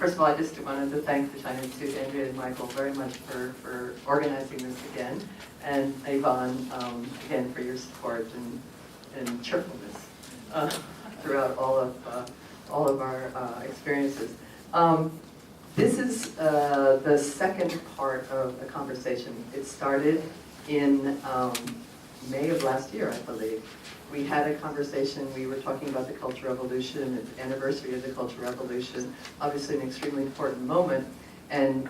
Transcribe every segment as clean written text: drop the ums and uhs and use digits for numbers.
First of all, I just wanted to thank the China Institute, Andrea and Michael, very much for organizing this again, and Yvonne, again, for your support and cheerfulness throughout all of our experiences. This is the second part of the conversation. It started in May of last year, I believe. We had a conversation, we were talking about the Cultural Revolution, the anniversary of the Cultural Revolution, obviously an extremely important moment, and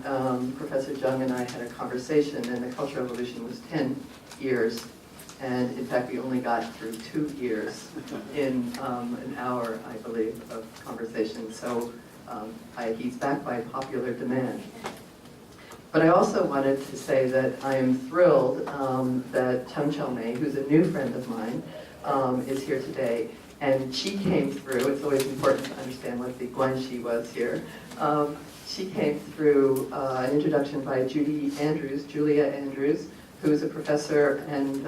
Professor Zhang and I had a conversation, and the Cultural Revolution was 10 years, and in fact we only got through 2 years in an hour, I believe, of conversation, so he's back by popular demand. But I also wanted to say that I am thrilled that Chen Xiaomei, who's a new friend of mine, is here today, and she came through. It's always important to understand what the Guanxi was here. She came through an introduction by Julia Andrews, who is a professor and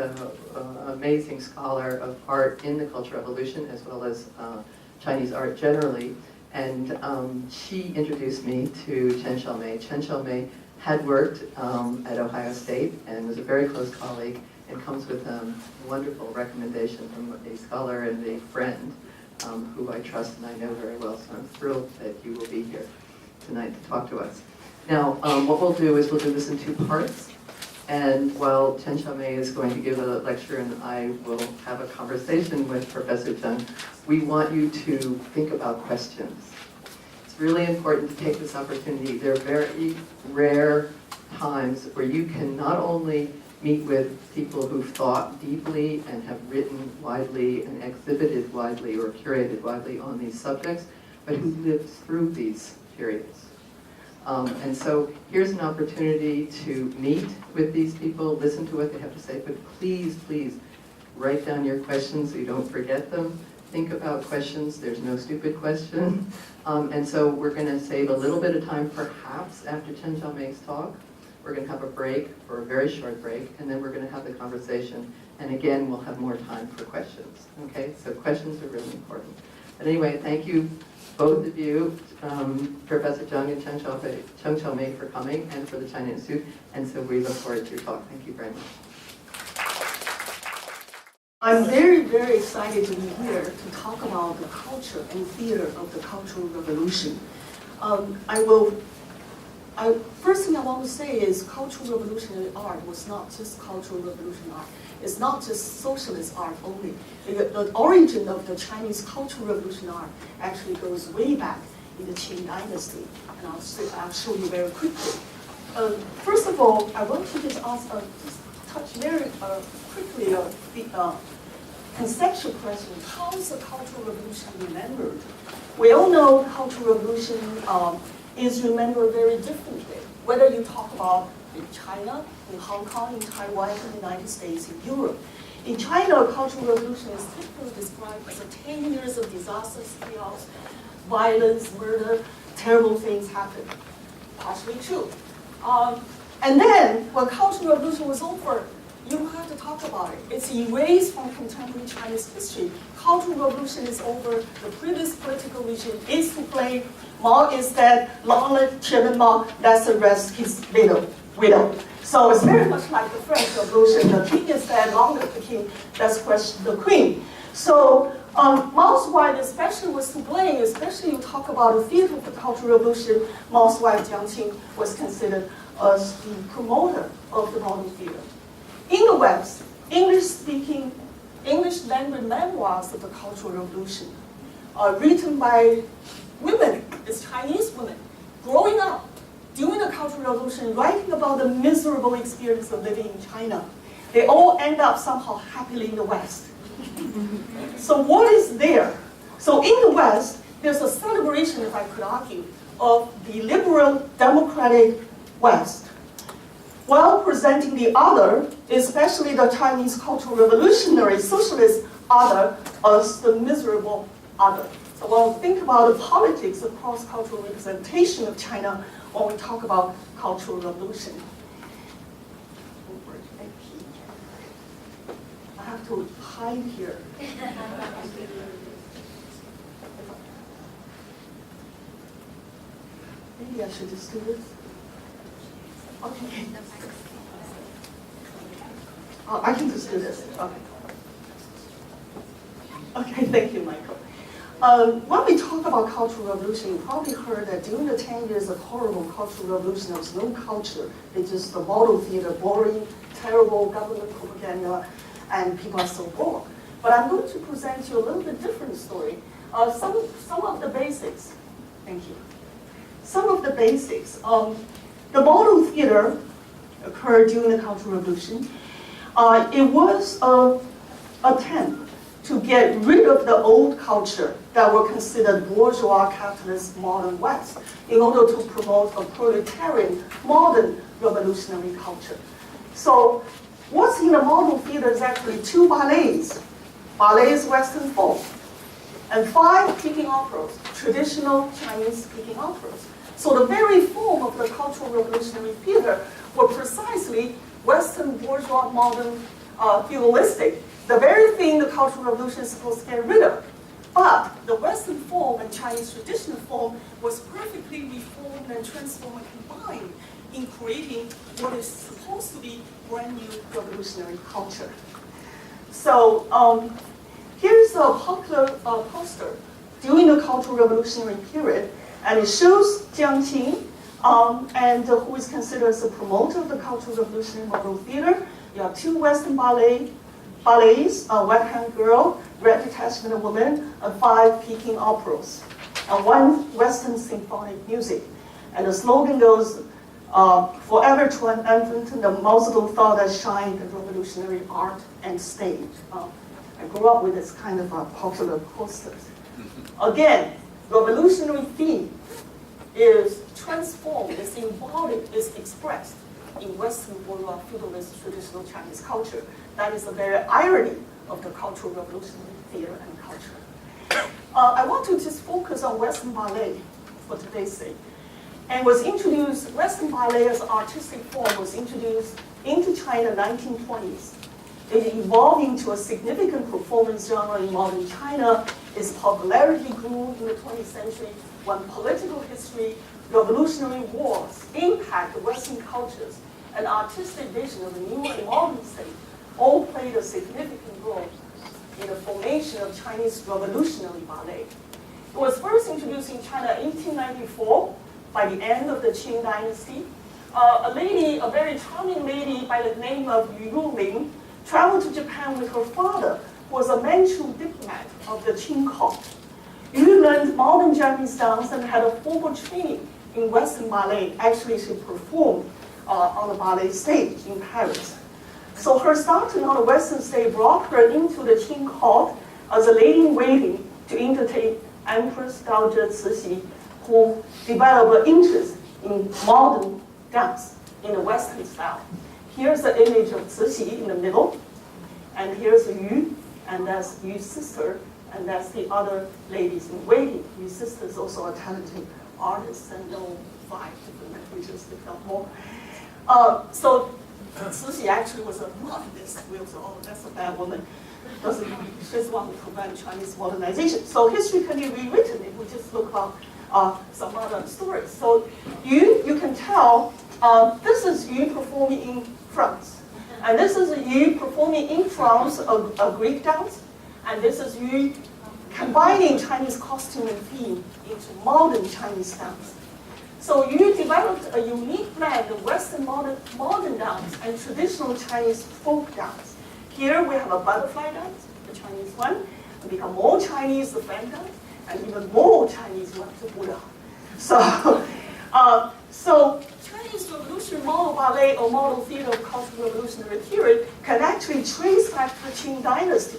amazing scholar of art in the Cultural Revolution, as well as Chinese art generally. And she introduced me to Chen Xiaomei. Chen Xiaomei had worked at Ohio State and was a very close colleague, and comes with a wonderful recommendation from a scholar and a friend who I trust and I know very well. So I'm thrilled that you will be here tonight to talk to us. Now, what we'll do is we'll do this in 2 parts. And while Chen Xiaomei is going to give a lecture and I will have a conversation with Professor Zhang, we want you to think about questions. It's really important to take this opportunity. There are very rare times where you can not only meet with people who've thought deeply and have written widely and exhibited widely or curated widely on these subjects, but who lived through these periods. And so here's an opportunity to meet with these people, listen to what they have to say, but please, please write down your questions so you don't forget them. Think about questions. There's no stupid question. And so we're going to save a little bit of time, perhaps, after Chen Xiaomei's talk. We're going to have a break, for a very short break, and then we're going to have the conversation. And again, we'll have more time for questions. Okay? So questions are really important. But anyway, thank you, both of you, Professor Zhang and Chen Xiaomei, for coming, and for the China Institute. And so we look forward to your talk. Thank you very much. I'm very, very excited to be here to talk about the culture and theater of the Cultural Revolution. First thing I want to say is Cultural Revolutionary art was not just Cultural Revolution art. It's not just socialist art only. The origin of the Chinese Cultural Revolution art actually goes way back in the Qing Dynasty, and I'll show you very quickly. First of all, I want to just touch very quickly the conceptual question: how is the Cultural Revolution remembered? We all know the Cultural Revolution is remembered very differently, whether you talk about in China, in Hong Kong, in Taiwan, in the United States, in Europe. In China, the Cultural Revolution is typically described as 10 years of disasters, chaos, violence, murder, terrible things happen. Partially true. And then, when Cultural Revolution was over, you don't have to talk about it. It's erased from contemporary Chinese history. Cultural Revolution is over. The previous political regime is to blame. Mao is dead. Long live Chairman Mao. Let's arrest his widow. So it's very much like the French Revolution. The king is dead. Long live the king. Let's question the queen. So Mao's wife especially was to blame. Especially you talk about the theater of the Cultural Revolution. Mao's wife Jiang Qing was considered as the promoter of the modern theater. In the West, English-speaking, English-language memoirs of the Cultural Revolution are written by women, it's Chinese women, growing up during the Cultural Revolution, writing about the miserable experience of living in China. They all end up somehow happily in the West. So what is there? So in the West, there's a celebration, if I could argue, of the liberal democratic West, while presenting the other, especially the Chinese Cultural Revolutionary Socialist other, as the miserable other. So we'll think about the politics of cross-cultural representation of China when we talk about Cultural Revolution. I have to hide here. Maybe I should just do this. Okay. I can just do this. Okay. Okay, thank you, Michael. When we talk about Cultural Revolution, you probably heard that during the 10 years of horrible Cultural Revolution, there was no culture. It's just the model theater, boring, terrible government propaganda, and people are so bored. But I'm going to present you a little bit different story. Some of the basics. Thank you. Some of the basics. The model theater occurred during the Cultural Revolution. It was an attempt to get rid of the old culture that were considered bourgeois, capitalist, modern West in order to promote a proletarian, modern revolutionary culture. So what's in the model theater is actually 2 ballets. Ballets Western folk, and 5 Peking operas, traditional Chinese Peking operas. So the very form of the Cultural Revolutionary theater were precisely Western bourgeois, modern, feudalistic, the very thing the Cultural Revolution is supposed to get rid of. But the Western form and Chinese traditional form was perfectly reformed and transformed and combined in creating what is supposed to be brand new revolutionary culture. So here's a popular poster during the Cultural Revolutionary period, and it shows Jiang Qin, and who is considered as a promoter of the Cultural Revolutionary model theater. You have 2 Western ballets, Wet Hand Girl, Red Detachment Woman, and 5 Peking operas, and 1 Western symphonic music. And the slogan goes, forever triumphant, the Mao Zedong thought that shine in revolutionary art and stage. I grew up with this kind of popular posters. Again, revolutionary theme is transformed, is embodied, is expressed in Western bourgeois feudalist traditional Chinese culture. That is the very irony of the Cultural Revolutionary theater and culture. I want to just focus on Western ballet for today's sake. And was introduced, Western ballet as an artistic form was introduced into China in the 1920s. It evolved into a significant performance genre in modern China. Its popularity grew in the 20th century when political history, revolutionary wars impact Western cultures, and artistic vision of the new and modern state all played a significant role in the formation of Chinese revolutionary ballet. It was first introduced in China in 1894 by the end of the Qing dynasty. A very charming lady by the name of Yu Yuling, traveled to Japan with her father, who was a Manchu diplomat of the Qing court. Yu learned modern Japanese dance and had a formal training in Western ballet. Actually, she performed on the ballet stage in Paris. So her starting on the Western stage brought her into the Qing court as a lady-in-waiting to entertain Empress Dowager Cixi, who developed an interest in modern dance in the Western style. Here's the image of Cixi in the middle, and here's Yu, and that's Yu's sister, and that's the other ladies in waiting. Yu's sister is also a talented artist and know 5 different languages, if not more. So Cixi actually was a modernist. We also, oh, that's a bad woman. She's the one who prevented Chinese modernization. So history can be rewritten if we just look up some other stories. So you can tell this is Yu performing in France. And this is Yu performing in France a Greek dance. And this is Yu combining Chinese costume and theme into modern Chinese dance. So Yu developed a unique blend of Western modern dance and traditional Chinese folk dance. Here we have a butterfly dance, the Chinese one, and become more Chinese, the fan dance, and even more Chinese one, the Buddha. So Chinese revolutionary model ballet or model theater of Cultural Revolutionary period can actually trace back to the Qing dynasty.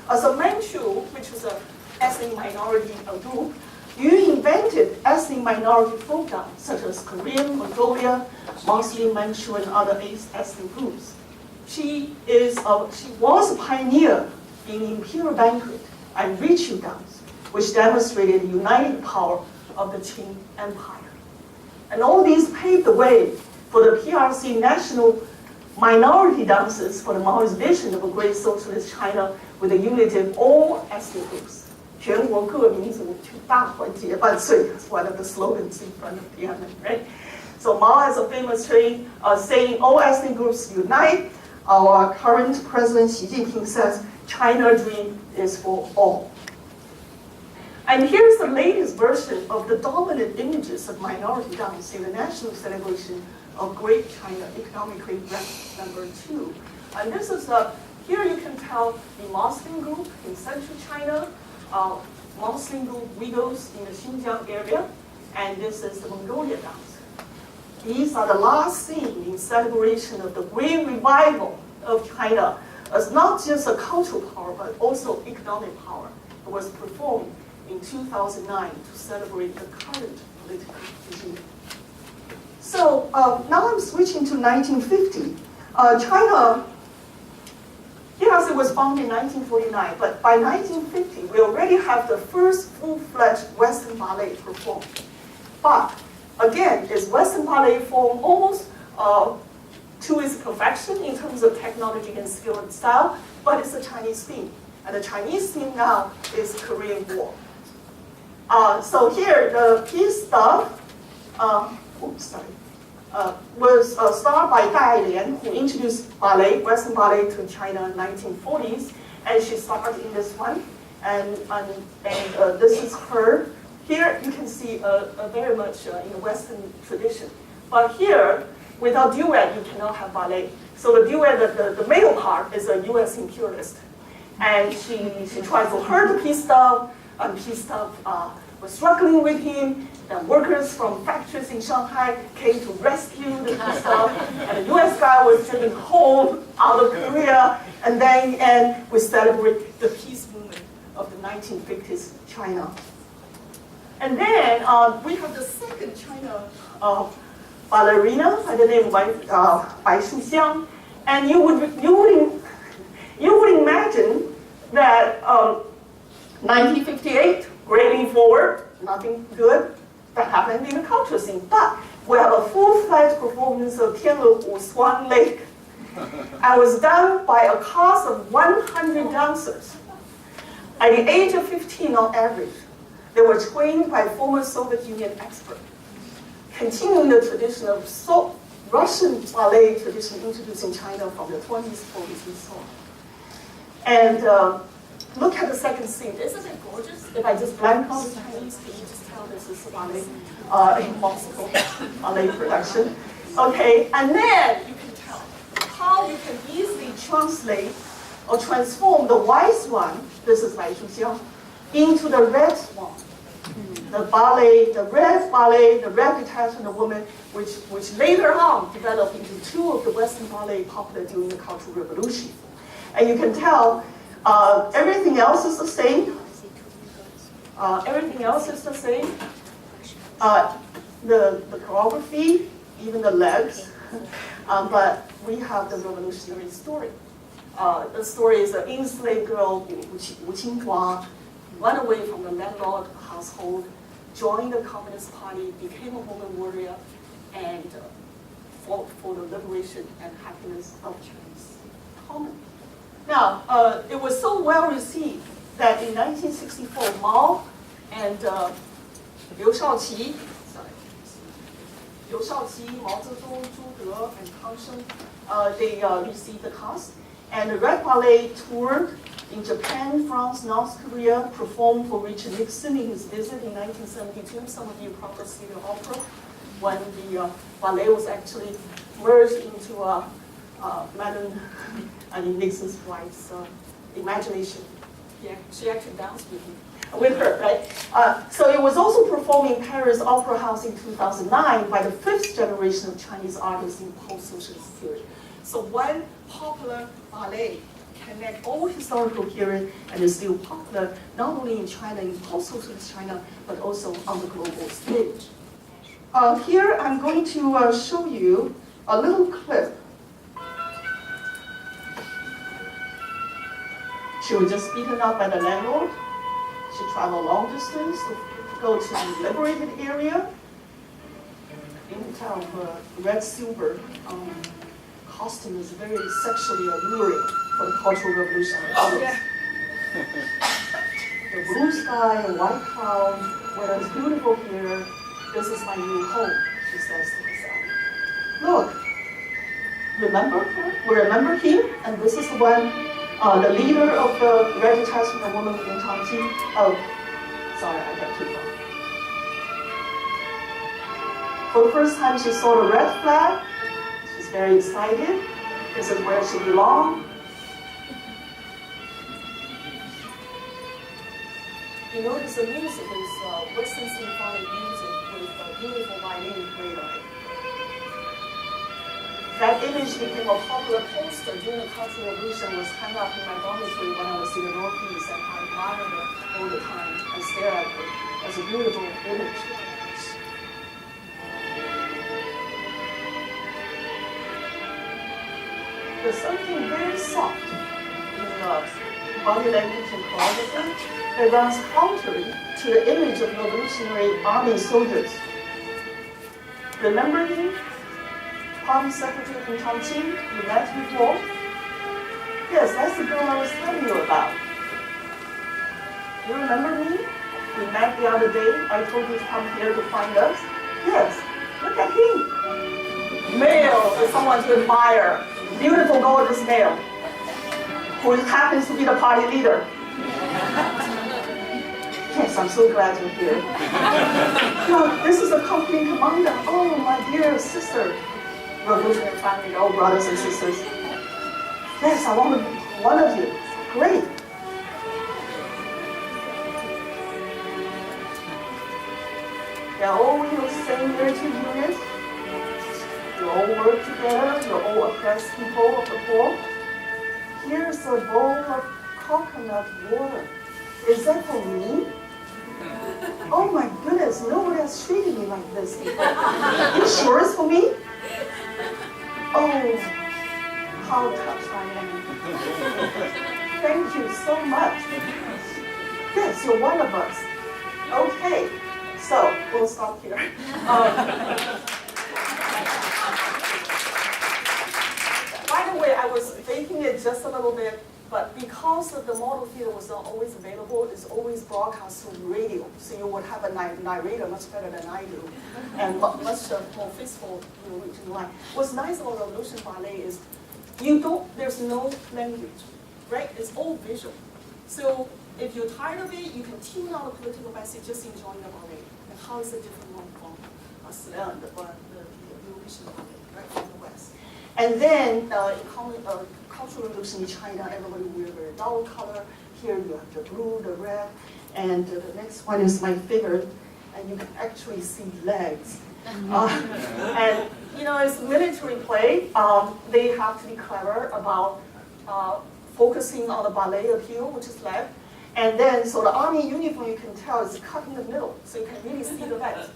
As a Manchu, which was an ethnic minority group, Yu invented ethnic minority folk dance, such as Korean, Mongolia, Muslim, Manchu, and other ethnic groups. She was a pioneer in imperial banquet and ritual dance, which demonstrated the united power of the Qing Empire. And all these paved the way for the PRC national minority dances for the Maoist vision of a great socialist China with the unity of all ethnic groups. 全国各民族去大团结万岁 is one of the slogans in front of Tiananmen, right? So Mao has a famous saying, saying all ethnic groups unite. Our current President Xi Jinping says, China dream is for all. And here's the latest version of the dominant images of minority dance in the national celebration of Great China Economically Ranked #2. And this is here you can tell the Muslim group in central China, Muslim group Uyghurs in the Xinjiang area, and this is the Mongolia dance. These are the last seen in celebration of the great revival of China as not just a cultural power, but also economic power. It was performed in 2009 to celebrate the current political regime. So now I'm switching to 1950. China, yes, it was founded in 1949, but by 1950, we already have the first full-fledged Western ballet performed. But again, is Western ballet form almost to its perfection in terms of technology and skill and style, but it's a Chinese theme. And the Chinese theme now is Korean War. So here, the piece stuff, was started by Dai Lian, who introduced ballet, Western ballet to China in the 1940s, and she started in this one. And this is her. Here you can see very much in the Western tradition. But here, without duet, you cannot have ballet. So the duet, the male part is a U.S. imperialist. And she tried to hurt the peace staff, and peace staff was struggling with him. And workers from factories in Shanghai came to rescue the peace staff. And the U.S. guy was driven home out of Korea. And then we celebrate the peace movement of the 1950s China. And then we have the second China ballerina by the name of Bai Shuxiang. And you would imagine that 1958, great leap forward, nothing good that happened in the culture scene. But we have a full-fledged performance of Tianluhu Swan Lake. And was done by a cast of 100 dancers. At the age of 15 on average, they were trained by former Soviet Union experts, continuing the tradition of Russian ballet tradition introduced in China from the 20s, 40s, and so on. And look at the second scene. Isn't it gorgeous? If I just blank out the Chinese, can you just tell this is a ballet, impossible ballet production? Okay, and then you can tell how you can easily translate or transform the white swan, this is Bai Shuxiang, into the red swan. The ballet, the red reputation of woman, which later on developed into two of the Western ballet popular during the Cultural Revolution. And you can tell everything else is the same. Everything else is the same. The choreography, even the legs. But we have the revolutionary story. The story is an enslaved girl, Wu Qinghua, ran away from the landlord household, joined the Communist Party, became a woman warrior, and fought for the liberation and happiness of Chinese common. Now, it was so well received that in 1964, Mao and Liu Shaoqi, Mao Zedong, Zhu De, and Kang Sheng, they received the cast. And the Red Ballet toured in Japan, France, North Korea, performed for Richard Nixon in his visit in 1972. Some of you probably see the opera when the ballet was actually merged into Madame Nixon's wife's imagination. Yeah, she actually danced with her, right? So it was also performed in Paris Opera House in 2009 by the fifth generation of Chinese artists in post-socialist period. So one popular ballet connect all historical period and is still popular not only in China, in post-socialist China, but also on the global stage. Here I'm going to show you a little clip. She was just beaten up by the landlord. She traveled long distance to go to the liberated area. You can tell the red-silver costume is very sexually alluring for the Cultural Revolution. The sky, a white cloud, weather is beautiful here. This is my new home, she says to herself. Look, remember her? We remember him, and this is when the leader of the Red Detachment, the woman in Changqing. Oh, sorry, I got too far. For the first time, she saw the red flag. She's very excited. This is where she belongs. You notice the music is Western symphonic music with a beautiful violin played on it. That image became a popular poster during the Cultural Revolution, was hung up in my dormitory when I was in the Northeast, and I admired it all the time and stare at it as a beautiful image. There's something very soft in the body language and choreography that runs counter to the image of revolutionary army soldiers. Remember him? Party secretary from Chongqing, you met before? Yes, that's the girl I was telling you about. You remember me? We met the other day. I told you to come here to find us. Yes, look at him. Male is someone to admire. Beautiful, gorgeous male, who happens to be the party leader. Yes, I'm so glad you're here. No, this is a company commander. Oh, my dear sister. Revolutionary family, all brothers and sisters. Yes, I want to be one of you. Great. They're all in the same military unit. You all work together. You're all oppressed people of the poor. Here's a bowl of coconut water. Is that for me? Oh my goodness, nobody has treated me like this before. You sure it's for me? Oh, how touched I am. Thank you so much. Yes, you're one of us. Okay, so we'll stop here. By the way, I was faking it just a little bit, but because the model theater was not always available, it's always broadcast through radio. So you would have a narrator much better than I do, and much more faithful, reaching line. What's nice about Revolution Ballet is there's no language, right? It's all visual. So if you're tired of it, you can tune out the political message, just enjoying the ballet. And how is it different from Slam, the Revolution Ballet, right, from the West? And then Cultural Revolution in China, everybody wears very dull color. Here you have the blue, the red, and the next one is my figure, and you can actually see legs. And it's military play. They have to be clever about focusing on the ballet appeal, which is left. And then, so the army uniform, you can tell, is cut in the middle, so you can really see the legs.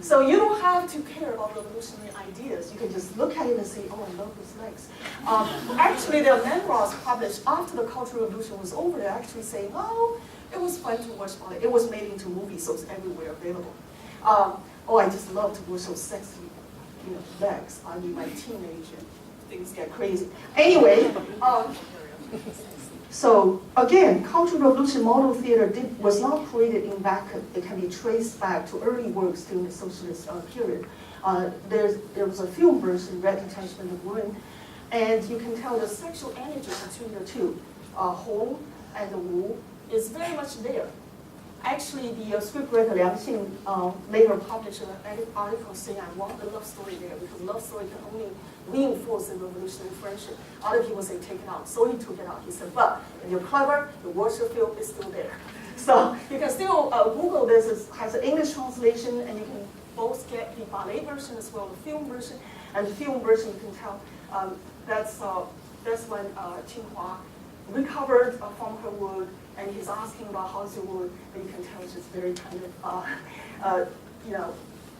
So you don't have to care about revolutionary ideas. You can just look at it and say, oh, I love those legs. Actually, there are memoirs published after the Cultural Revolution was over. They're actually saying, oh, it was fun to watch ballet. It was made into movies, so it's everywhere available. Oh, I just love to watch those sexy legs. I mean, my teenage and things get crazy. Anyway, so again, Cultural Revolution model theater was not created in vacuum. It can be traced back to early works during the socialist period. There was a film version, Red Detachment of Women, and you can tell the sexual energy between the two, Hong and the Wu, is very much there. Actually, the scriptwriter Liang Xing later published an article saying, I want the love story there, because love story can only reinforce the revolutionary friendship. Other people say take it out, so he took it out. He said, but if you're clever, the watch your film is still there. So you can still Google this, it has an English translation, and you can both get the ballet version as well as the film version. And the film version, you can tell, that's when Qinghua recovered from her wound, and he's asking about how's your wound, and you can tell it's just very kind of,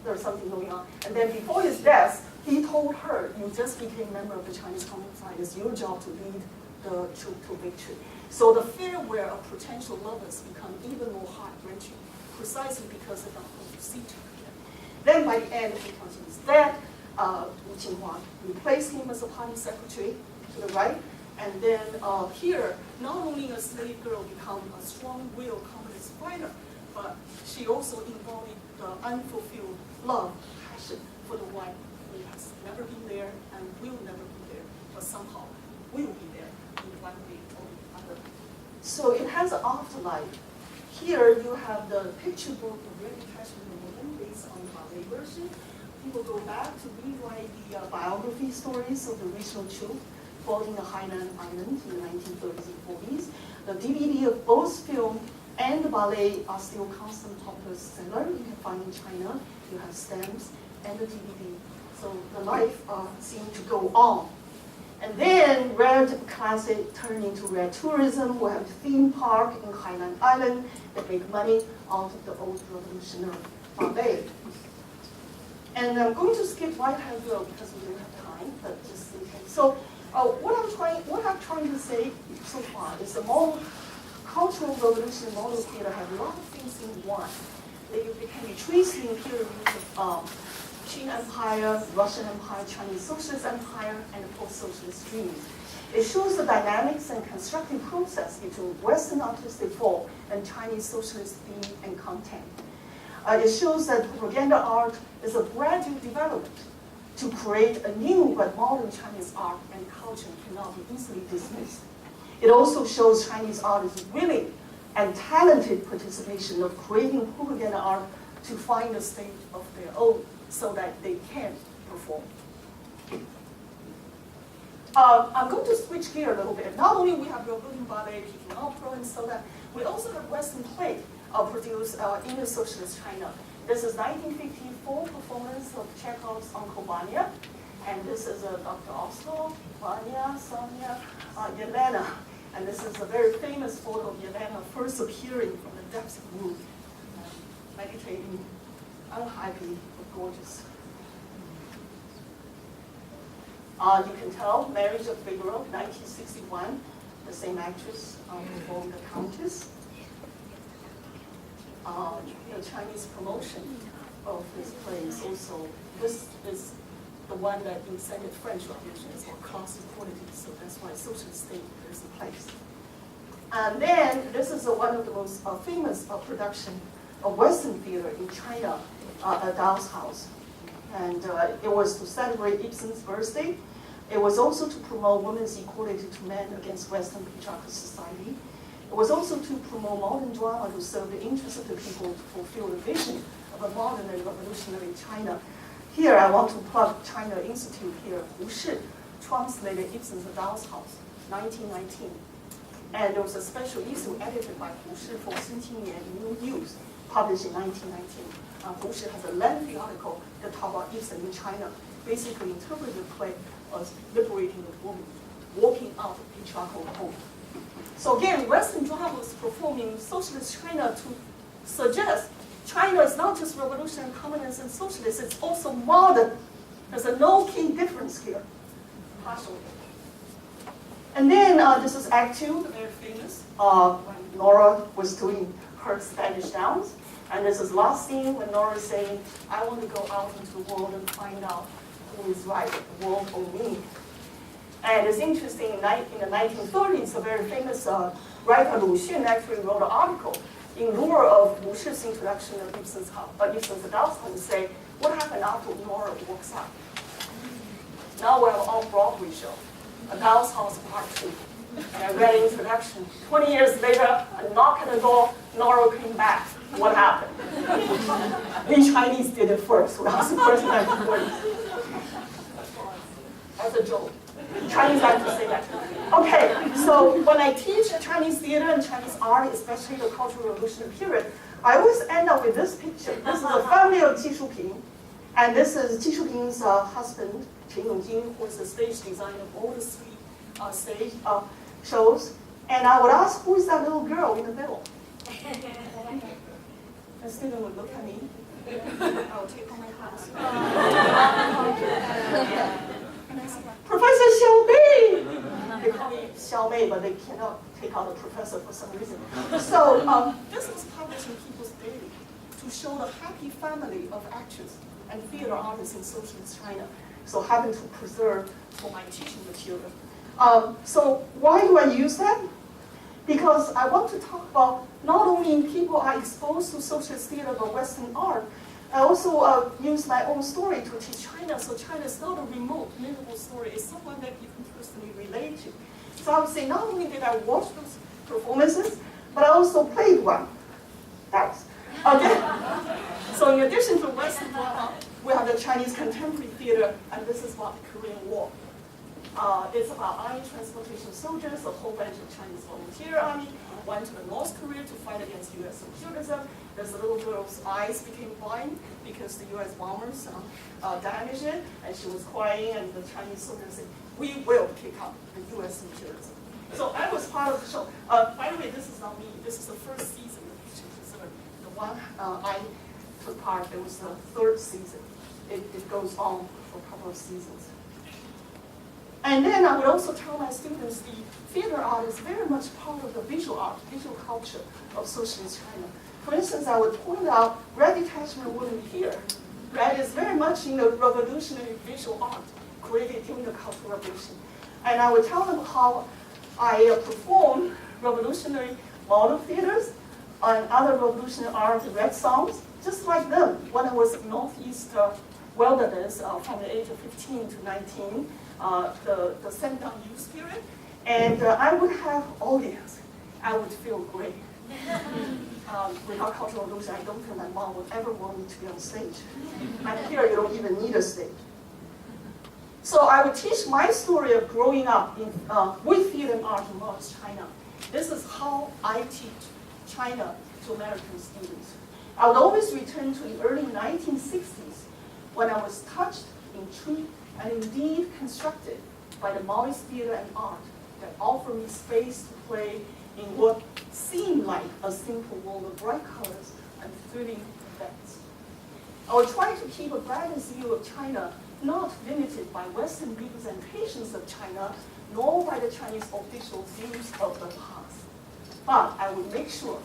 there's something going on. And then before his death, he told her, you just became a member of the Chinese Communist Party. It's your job to lead the troop to victory. So the farewell of potential lovers become even more heart-wrenching, precisely because of the whole procedure. Then by the end, because he was dead, Wu Qinghua replaced him as a party secretary to the right, And then here, not only a slave girl become a strong-willed communist fighter, but she also embodied the unfulfilled love, passion for the one who has never been there and will never be there, but somehow will be there in one way or the other. So it has an afterlife. Here you have the picture book of Really Passion in the Woman based on the ballet version. People go back to rewrite the biography stories of the regional troupe fought in the Hainan Island in the 1930s and 40s. The DVD of both film and the ballet are still constant popular seller. You can find in China. You have stamps and the DVD. So the life seemed to go on. And then Red Classic turned into Red Tourism. We have a theme park in Hainan Island that make money out of the old revolutionary ballet. And I'm going to skip right hand row because we don't have time, but just in case. So what I'm trying to say so far is the model cultural revolution model theater have a lot of things in one. They can be traced in period of Qing Empire, Russian Empire, Chinese Socialist Empire, and the post-socialist dreams. It shows the dynamics and constructive process between Western artistic form and Chinese socialist theme and content. It shows that propaganda art is a gradual development to create a new but modern Chinese art and culture cannot be easily dismissed. It also shows Chinese artists' willing and talented participation of creating propaganda art to find a stage of their own so that they can perform. I'm going to switch gear a little bit. Not only we have Berlin Ballet, Peking Opera, and so that, we also have Western play produced in the socialist China. This is 1954 performance of Chekhov's Uncle Vanya, and this is Dr. Oslo, Vanya, Sonia, Yelena, and this is a very famous photo of Yelena first appearing from the depths of the room, meditating, unhappy but gorgeous. You can tell, Marriage of Figaro, 1961, the same actress performed the Countess. The Chinese promotion of this play is also, this is the one that incited French Revolution as well, class equality, so that's why socialist state is in place. And then this is one of the most famous production of Western theater in China, A Doll's House. And it was to celebrate Ibsen's birthday. It was also to promote women's equality to men against Western patriarchal society. It was also to promote modern drama to serve the interests of the people to fulfill the vision of a modern and revolutionary China. Here, I want to plug China Institute here. Hu Shi translated Ibsen's A Doll's House, 1919. And there was a special issue edited by Hu Shi for Xinjiang New News, published in 1919. Hu Shi has a lengthy article that talks about Ibsen in China, basically interpreted the play as liberating the woman, walking out of patriarchal home. So again, Western drama was performing socialist China to suggest China is not just revolutionary, communist, and socialist, it's also modern. There's a no key difference here, partially. And then this is Act 2, very famous, when Nora was doing her Spanish downs. And this is last scene when Nora is saying, I want to go out into the world and find out who is right, the world or me. And it's interesting, in the 1930s, a very famous writer, Lu Xun, actually wrote an article in lieu of Lu Shi's introduction of Ibsen's A Doll's House, and say, what happened after Nora walks out? Now we have an off-Broadway show, A Doll's House Part 2. And I read the introduction. 20 years later, a knock at the door, Nora came back. What happened? The Chinese did it first. That was the first time to do it. As a joke. Chinese like to say that. Okay, so when I teach Chinese theater and Chinese art, especially the Cultural Revolution period, I always end up with this picture. This is a family of Qi Shuping, and this is Qi Shuping's husband, Chen Yongjing, who is the stage designer of all the three stage shows. And I would ask, who is that little girl in the middle? The student would look at me. I would take on my class. Professor Xiao Mei! They call me Xiao Mei, but they cannot take out the professor for some reason. So this was published in People's Daily to show the happy family of actors and theater artists in socialist China. So happen to preserve for my teaching material. So why do I use that? Because I want to talk about not only people are exposed to socialist theater but Western art, I also use my own story to teach China. So China is not a remote, mythical story. It's someone that you can personally relate to. So I would say not only did I watch those performances, but I also played one. That's okay. So in addition to Western drama, we have the Chinese contemporary theater, and this is about the Korean War. It's about army transportation soldiers. A whole bunch of Chinese volunteer army went to the North Korea to fight against U.S. imperialism. This little girl's eyes became blind because the U.S. bombers damaged it, and she was crying, and the Chinese soldiers said, "We will kick out the U.S. imperialism." So I was part of the show. By the way, this is not me. This is the first season of Picture Considered. The one I took part, it was the third season. It goes on for a couple of seasons. And then I would also tell my students the theater art is very much part of the visual art, visual culture of socialist China. For instance, I would point out red detachment wouldn't be here. Red is very much in the revolutionary visual art created during the Cultural Revolution. And I would tell them how I perform revolutionary model theaters and other revolutionary art, red songs, just like them. When I was in Northeast Wilderness from the age of 15 to 19, the send-down youth period, and I would have audience. I would feel great. Without Cultural Revolution, I don't think my mom would ever want me to be on stage. And here, you don't even need a stage. So I would teach my story of growing up in, with theater and art in North China. This is how I teach China to American students. I would always return to the early 1960s when I was touched, intrigued, and indeed constructed by the Maoist theater and art that offered me space to play in what seemed like a simple world of bright colors and thrilling effects. I will try to keep a balanced view of China, not limited by Western representations of China, nor by the Chinese official views of the past. But I will make sure,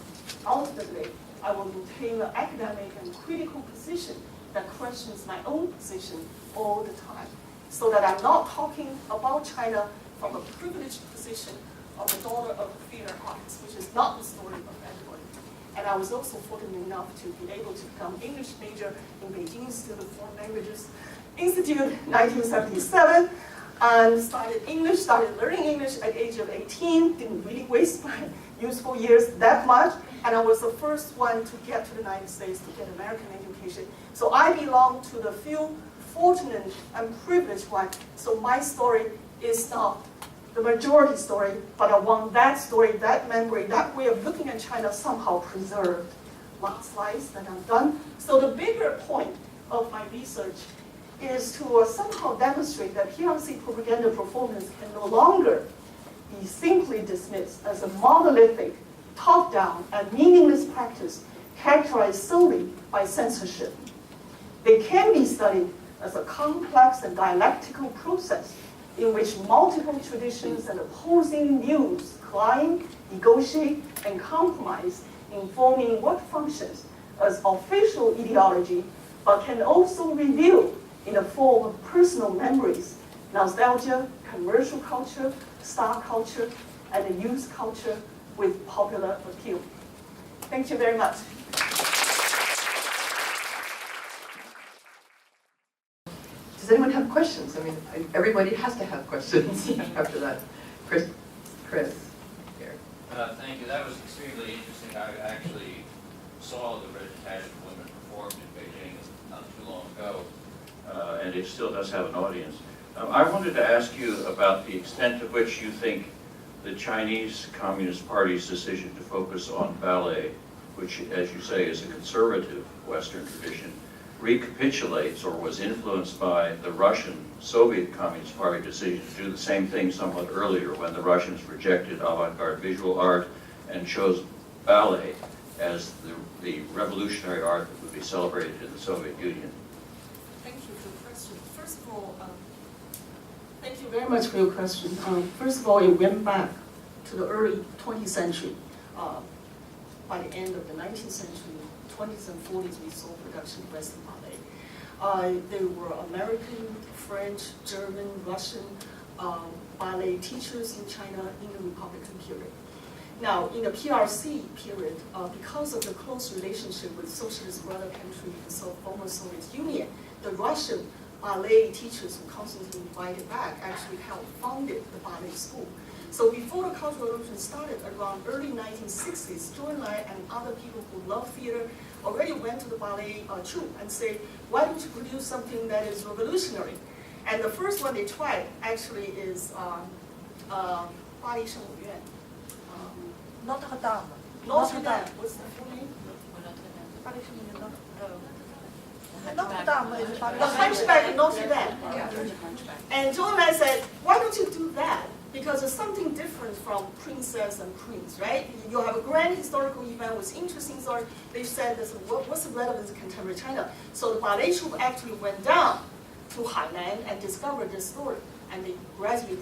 ultimately, I will maintain an academic and critical position that questions my own position all the time, so that I'm not talking about China from a privileged position of the daughter of theater arts, which is not the story of everybody. And I was also fortunate enough to be able to become English major in Beijing Institute of Foreign Languages Institute, 1977, and started learning English at the age of 18, didn't really waste my useful years that much, and I was the first one to get to the United States to get American education. So I belong to the few fortunate and privileged one. So my story is not the majority story, but I want that story, that memory, that way of looking at China somehow preserved. Last slides, then I'm done. So the bigger point of my research is to somehow demonstrate that Hyangsi propaganda performance can no longer be simply dismissed as a monolithic, top-down, and meaningless practice characterized solely by censorship. They can be studied as a complex and dialectical process in which multiple traditions and opposing views climb, negotiate, and compromise in forming what functions as official ideology, but can also reveal in the form of personal memories, nostalgia, commercial culture, star culture, and the youth culture with popular appeal. Thank you very much. Does anyone have questions? I mean, everybody has to have questions after that. Chris here. Thank you. That was extremely interesting. I actually saw the Red Detachment women performed in Beijing not too long ago, and it still does have an audience. I wanted to ask you about the extent to which you think the Chinese Communist Party's decision to focus on ballet, which, as you say, is a conservative Western tradition, recapitulates or was influenced by the Russian Soviet Communist Party decision to do the same thing somewhat earlier when the Russians rejected avant-garde visual art and chose ballet as the revolutionary art that would be celebrated in the Soviet Union. Thank you for the question. First of all, thank you very much for your question. First of all, it went back to the early 20th century. By the end of the 19th century, 20s and 40s, we saw production of Western ballet. They were American, French, German, Russian, ballet teachers in China in the Republican period. Now, in the PRC period, because of the close relationship with socialist brother country, the former Soviet Union, the Russian ballet teachers who constantly invited back actually helped founded the ballet school. So before the Cultural Revolution started around early 1960s, Zhou Enlai and other people who love theater already went to the ballet troupe and say, why don't you produce something that is revolutionary? And the first one they tried actually is 巴黎圣母院. Notre Dame. Notre Dame, what's the full name? Notre Dame is The Hunchback of Notre Dame. And Zhou Enlai said, why don't you do that? Because it's something different from Princess and Prince, right? You have a grand historical event with interesting story. They said, what's the relevance of contemporary China? So the ballet troupe actually went down to Hainan and discovered this story, and they gradually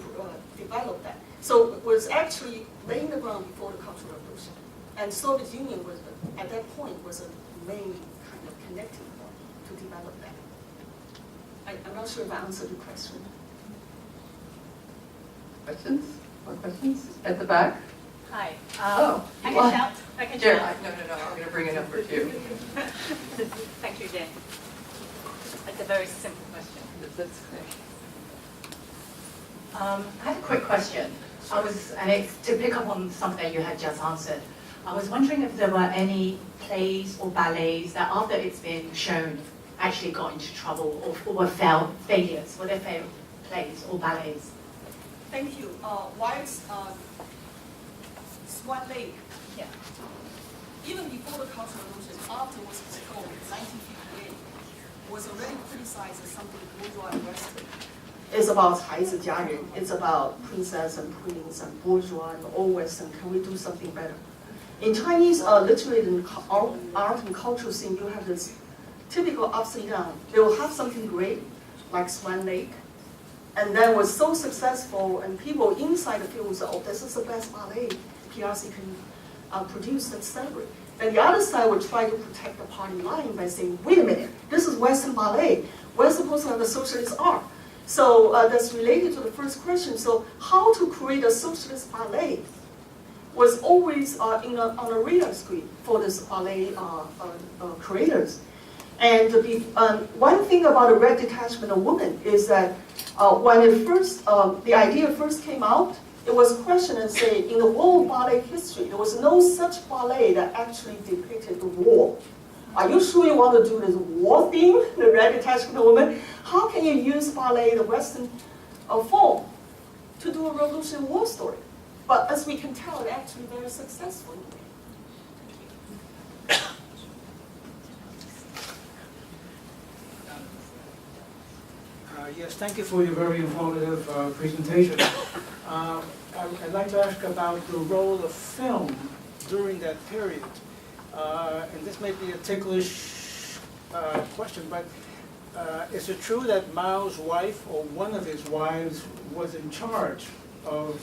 developed that. So it was actually laying the ground before the Cultural Revolution. And Soviet Union was, at that point, was a main kind of connecting point to develop that. I'm not sure if I answered the question. Questions? More questions? At the back? Hi. Oh, I well, can shout. I can Jerry, shout. no, I'm going to bring it up for you. Thank you, Jen. It's a very simple question. That's I have a quick question. And it's to pick up on something you had just answered. I was wondering if there were any plays or ballets that after it's been shown actually got into trouble or were failures. Were there failed plays or ballets? Thank you. White's Swan Lake. Yeah. Even before the Cultural Revolution, after it was postponed in 1958, was already criticized as something bourgeois and Western. It's about 孩子家人. It's about princess and prince and bourgeois and all Western. Can we do something better? In Chinese literature and art and cultural scene, you have this typical upside down. They will have something great, like Swan Lake, and then was so successful, and people inside the field will say, oh, this is the best ballet PRC can produce and celebrate. Then the other side will try to protect the party line by saying, wait a minute, this is Western ballet. We're supposed to have a socialist art. So that's related to the first question. So how to create a socialist ballet was always on a radar screen for this ballet creators. And one thing about the red detachment of women is that when it first, the idea first came out, it was questioned and say, in the world ballet history, there was no such ballet that actually depicted the war. Are you sure you want to do this war theme, the red detachment of women? How can you use ballet, the Western form, to do a revolutionary war story? But as we can tell, it's actually very successful. Yes, thank you for your very informative presentation. I'd like to ask about the role of film during that period. And this may be a ticklish question, but is it true that Mao's wife, or one of his wives, was in charge of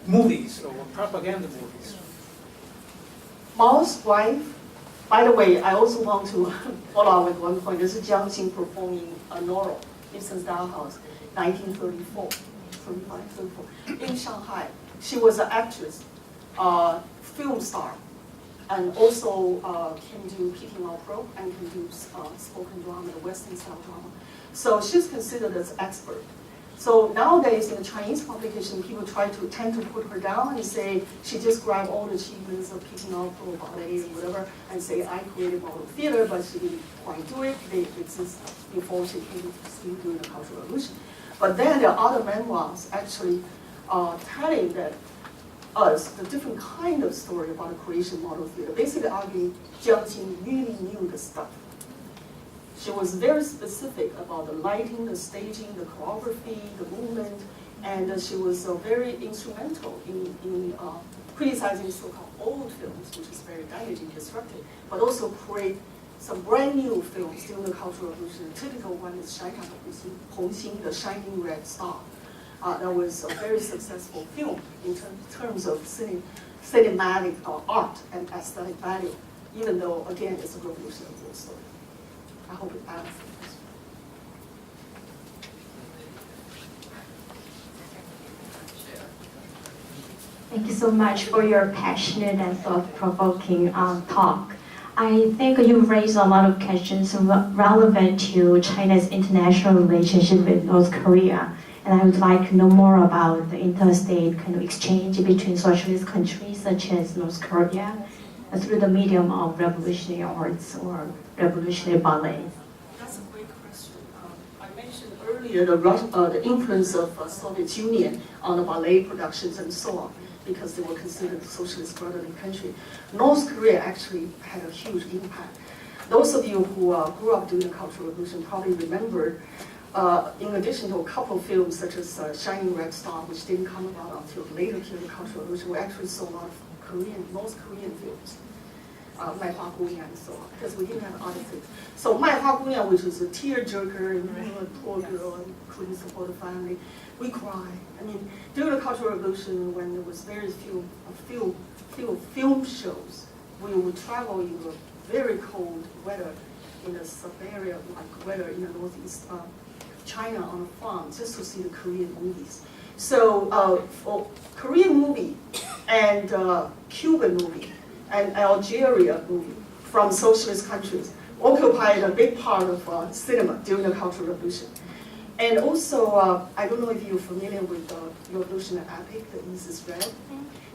movies or propaganda movies? Mao's wife, by the way, I also want to follow up with one point. This is Jiang Xing performing Nora, Ibsen's Dollhouse, 1934, 35, 34, in Shanghai. She was an actress, film star, and also can do Peking opera and can do spoken drama, the Western style drama. So she's considered as expert. So nowadays in the Chinese publication, people tend to put her down and say she just grabbed all the achievements of Peking opera, ballet, and whatever, and say I created model theater, but she didn't quite do it. They exist before she came to the scene during the Cultural Revolution. But then there are other memoirs actually telling that the different kind of story about the creation model theater. Basically arguing Jiang Xing really knew the stuff. She was very specific about the lighting, the staging, the choreography, the movement, and she was very instrumental in criticizing so-called old films, which is very damaging, disruptive, but also create some brand new films during the Cultural Revolution. The typical one is Hong Xing, the Shining Red Star. That was a very successful film in terms of cinematic art and aesthetic value, even though, again, it's a revolutionary war story. I hope it answers the question. Thank you so much for your passionate and thought-provoking talk. I think you raised a lot of questions relevant to China's international relationship with North Korea. And I would like to know more about the interstate kind of exchange between socialist countries such as North Korea through the medium of revolutionary arts or revolutionary ballet. That's a great question. I mentioned earlier the influence of Soviet Union on the ballet productions and so on, because they were considered socialist brotherly country. North Korea actually had a huge impact. Those of you who grew up during the Cultural Revolution probably remember, in addition to a couple of films such as Shining Red Star, which didn't come about until later during the Cultural Revolution, we actually saw a lot of North Korean films. 卖花姑娘 and so on, because we didn't have other things. So 卖花姑娘, which was a tearjerker, and a poor girl and couldn't support the family, we cried. I mean, during the Cultural Revolution, when there was very few film shows, we would travel in the very cold weather in the Siberia, like weather in the northeast China on a farm, just to see the Korean movies. So for Korean movie and Cuban movie and Algeria movie from socialist countries occupied a big part of cinema during the Cultural Revolution. And also, I don't know if you're familiar with the revolutionary epic, The East is Red.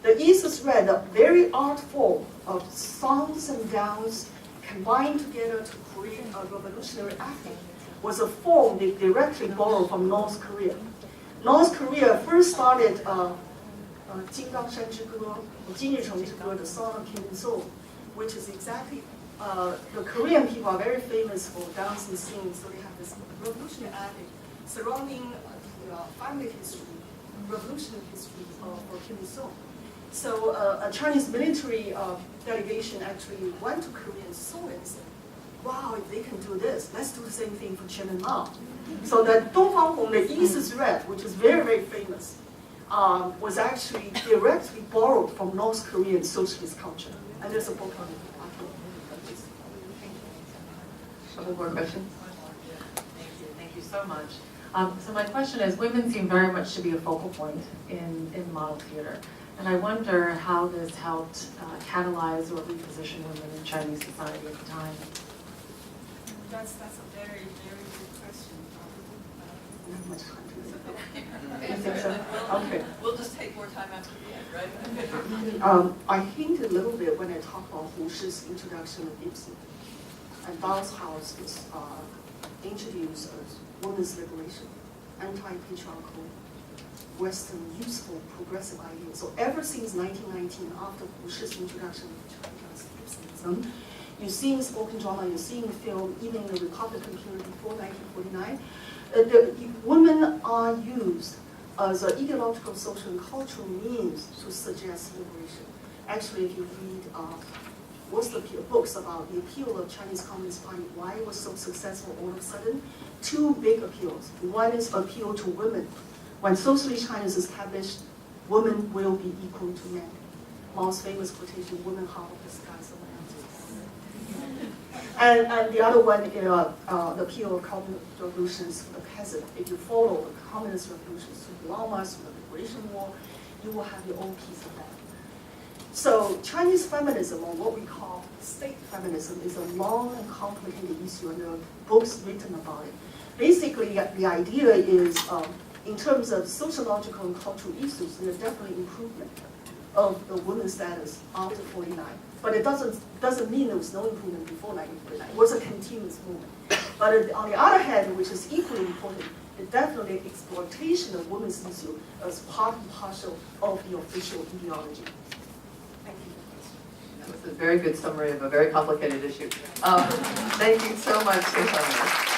The East is Red, a very art form of songs and dance combined together to create a revolutionary epic, was a form they directly borrowed from North Korea. North Korea first started 金刚山之歌, 今日城之歌, the song of Kim Il-sung, which is exactly, the Korean people are very famous for dancing scenes, so they have this revolutionary epic surrounding the family history, revolutionary history for Kim Il-sung. So a Chinese military delegation actually went to Korea and saw it and said, wow, if they can do this, let's do the same thing for Chairman Mao. So that Dongfang Hong, the East is Red, which is very, very famous, was actually directly borrowed from North Korean socialist culture. And there's a book on it. Couple more questions? Thank you so much. So my question is, women seem very much to be a focal point in model theater. And I wonder how this helped catalyze or reposition women in Chinese society at the time. That's a very, very good question. Not much time to You think so? Okay. We'll just take more time after the end, right? I hinted a little bit when I talked about Hu Shi's introduction of Ibsen. And Doll's House was introduced as women's liberation, anti-patriarchal, Western, useful, progressive ideas. So ever since 1919, after Hu Shi's introduction of Chinese Ibsenism, you're seeing spoken drama, you're seeing film, even in the Republican period before 1949, the women are used as an ideological, social, and cultural means to suggest liberation. Actually, if you read what's the books about the appeal of Chinese Communist Party, why it was so successful all of a sudden, two big appeals. One is appeal to women. When socialist China is established, women will be equal to men. Mao's famous quotation, women harbor the skies of and the other one is the appeal of communist revolutions for the peasant. If you follow the communist revolutions through the Lamas, through the Liberation War, you will have your own piece of that. So Chinese feminism, or what we call state feminism, is a long and complicated issue, and there are books written about it. Basically, the idea is, in terms of sociological and cultural issues, there's definitely improvement of the women's status after 49. But it doesn't mean there was no improvement before 1949. It was a continuous movement. But on the other hand, which is equally important, it definitely exploitation of women's issue as part and parcel of the official ideology. Thank you. That was a very good summary of a very complicated issue. Thank you so much, Susanna.